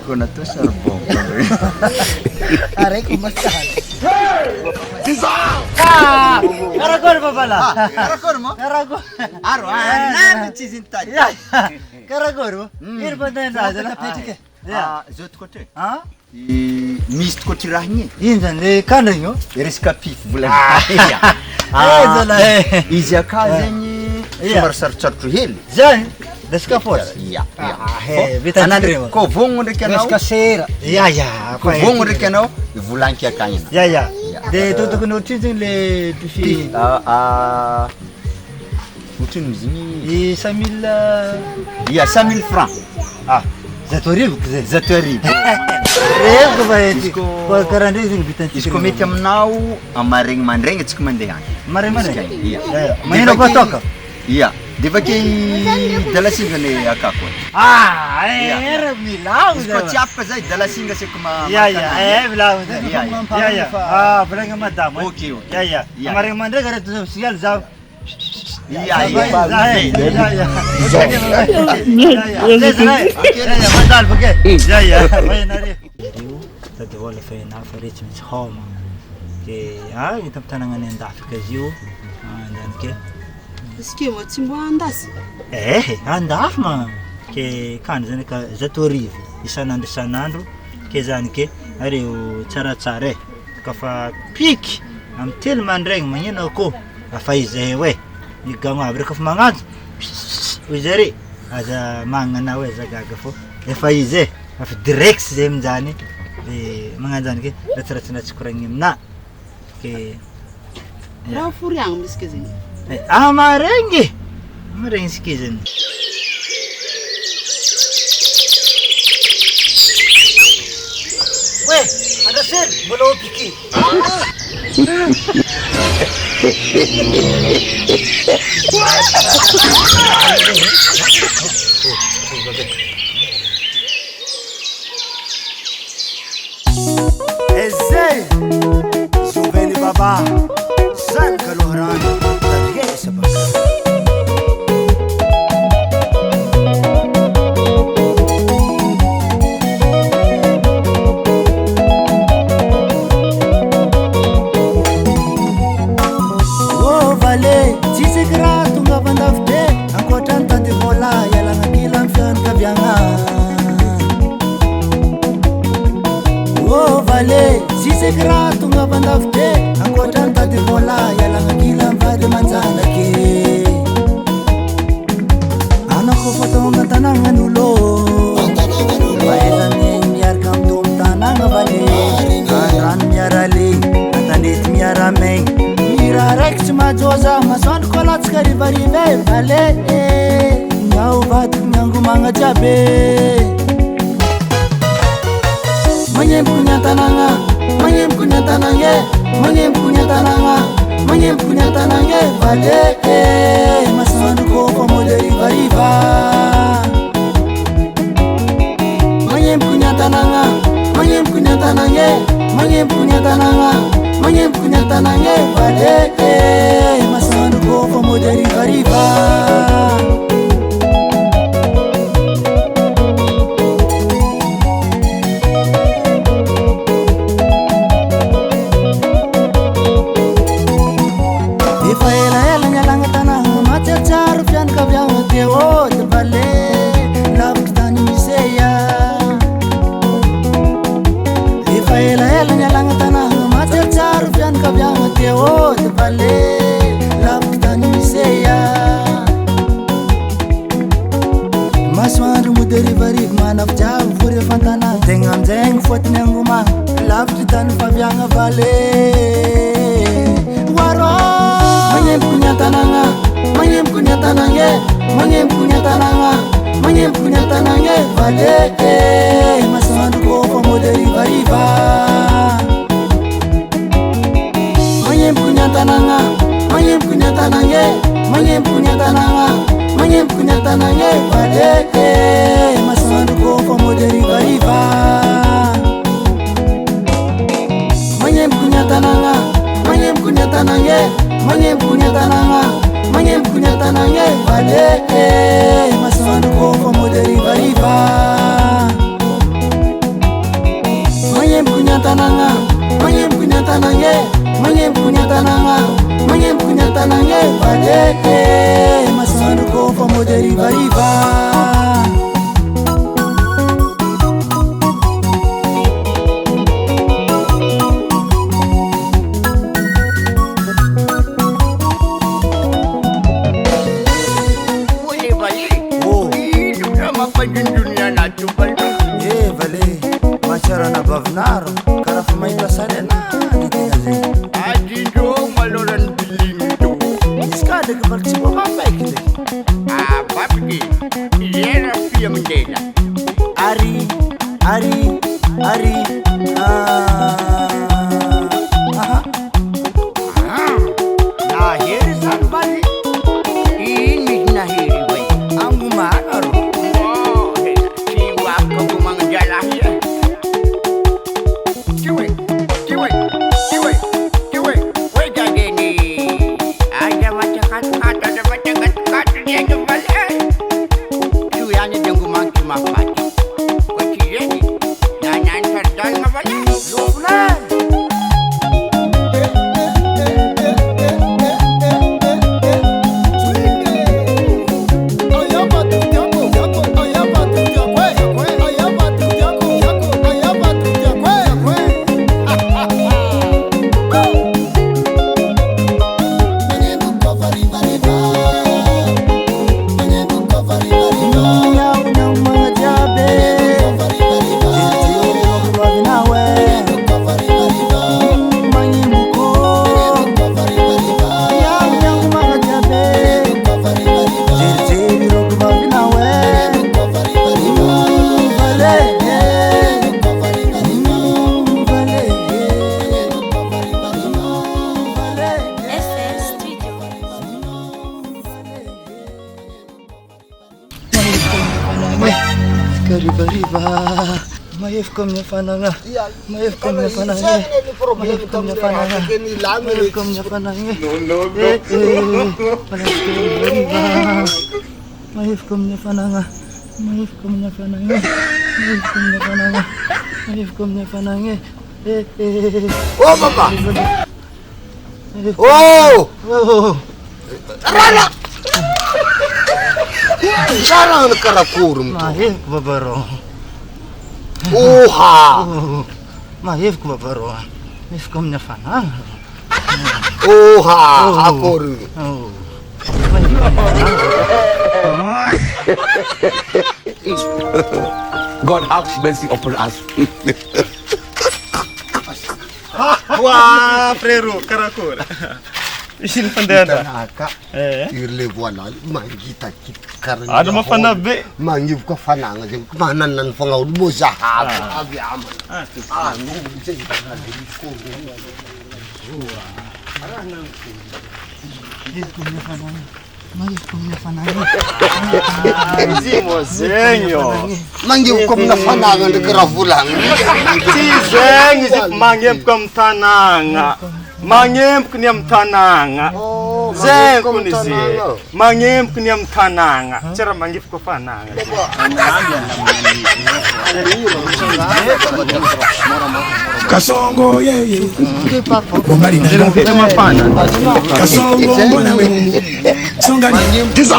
Kuna to sarbong. Aray, kumusta? Karagor pa pala. Karakor mo? Karagor. Aro, namin chizintaj. Karagor mo? Iro ba tayo na dala? Zao tokotra e. Ha? Misy tokotra raha igny e. Ino zany le kana igny? Resaka pify vola. Zala Izy aka zegny somary sarotsarotra hely. zany. Desika force. Ia. Vita Anandre ko vongo ndraiky anao. Resaka sera. Ya. Ko vongo ndraiky anao, volanky akagny anao. Ya. De tokony ohatry zany le pify. Ohatriny zigny. I 5000 Ia 5000 francs. zato arivo zay. Zato arivo. Reko fa Izy ko- ko karaha ndray zany vitantsika. Izy ko mety aminao amaregny mandregny antsika mandeha any. Mare. Ia. Manino Defa kotoka? Ia. De vakay dalasinga le akako. Era milao Izy ko tsy afaka zay dalasinga seko milao zay. Ya. Volagna madamo. Okey. Ya. Mare mandray karaha to signal zaho. Ia. Madal porque. Vai na re. Tadi wala fa na fa reach mis home. Ke ita tanangany andafika izy io. Andany ke. Iske mo tsy mbo andasy. Andafy ma. Ke kany zany ka zato arivo isanandro ke zany ke areo tsaratsara e. Kafa piky am telo mandraigny magnino ako. Afa izy hoe. Igamo aby rehefa magnanjo. Hoy zare aza magnana hoe zagaga fô efa izy e afa direct zay amin'izany de magnano zany ke ratsiratsina tsy koragny amina ke Raha fory agny misy ke zegny. maregny sikizany. We, Andrasel, mbola piky. Ezay, zoveny baba, zany kaloha rano, tadresa baka. Tsisy raha tonga vandavy ankoatra ny tady vola ialagna kila ny fianakaviagna. Vale, tsisy raha tonga vandavy ankoatra ny tady vola ialagna kila ny vady aman-janake. Anako fa tonga an-tanàgnan'olo fahaizany miaraka amin'ny tombo tanàgna vale andrano miara legny antanety miara maigny. Raha raiky tsy mahajoza masoandro koa latsika rivariva e vale miao vadiko miangomagna jiaby magnemboko ny an-tanàgna magnemboko ny an-tanàgna magnemboko ny an-tanàgna magnemboko ny an-tanàgna vale masoandro koa fa mole rivariva magnemboko ny an-tanàgna magnemboko ny an-tanàgna magnemboko ny an-tanàgna magnemboko ny an-tanàgna vale masoandro koa fa mody arivariva. Efa elaela ny alagna tanàgna matsiatsiaro fianakaviagna teo de vale lavitry tany miseya. Efa elaela ny alagna tanàgna matsiatsiaro fianakaviagna teo de vale lavitry tany miseya. Masoandro mody arivariva manavy vory efa an-tanàgna tegna amin'izay fotony angomagna lavitry tany faviagna vale waro magnemboko ny an-tanàgna magnemboko ny an-tanàgna magnemboko ny an-tanàgna magnemboko ny an-tanàgna vale masoandro koa fa mody arivariva magnemboko ny an-tanàgna magnemboko ny an-tanàgna magnemboko ny an-tanàgna magnemboko ny an-tanàgna vale masoandro koa fa mody arivariva magnemboko ny an-tanàgna magnemboko ny an-tanàgna magnemboko ny an-tanàgna magnemboko ny an-tanàgna vale masoandro koa fa mody arivariva tanange manyempunya tananga manyempunya tanange badeke masandu ko pamoja riba Macara na bavnaro karafa maita salena dikegaze ajijo maloran bilinto iskade ke barchibo mafekide babki yera fiya mndela ari aha na heri sanbali ini na heri we angu manaro kiwa ko mangjala hiya riba maefko minha fananga maefko minha fananga maefko minha fananga maefko minha fananga maefko minha fananga maefko minha fananga maefko minha fananga maefko minha fananga oh papa oh rana jarang karakurum maef babaro oha maef babaro maefko minha fananga oha akor God have mercy upon us. Wah, Freru, karakura. Isin pandenda. Naka. Irle wala mangita karang. Ano mafanabe? Mangib ko fananga jeng manan fangaw mo zahab. Abi aman. No jeng na ko. maefko minha fananga Zimozenyo. Mangib ko na fananga de gravulang. Tizengi zip mangem kam tananga. Mangem kuniam tananga. Zen kunisi. Mangem kuniam tananga. Cara mangif ko fananga. Kasongo ye. Bongali na Ndio mafana. Kasongo mbona wewe. Songa ni. Tizo.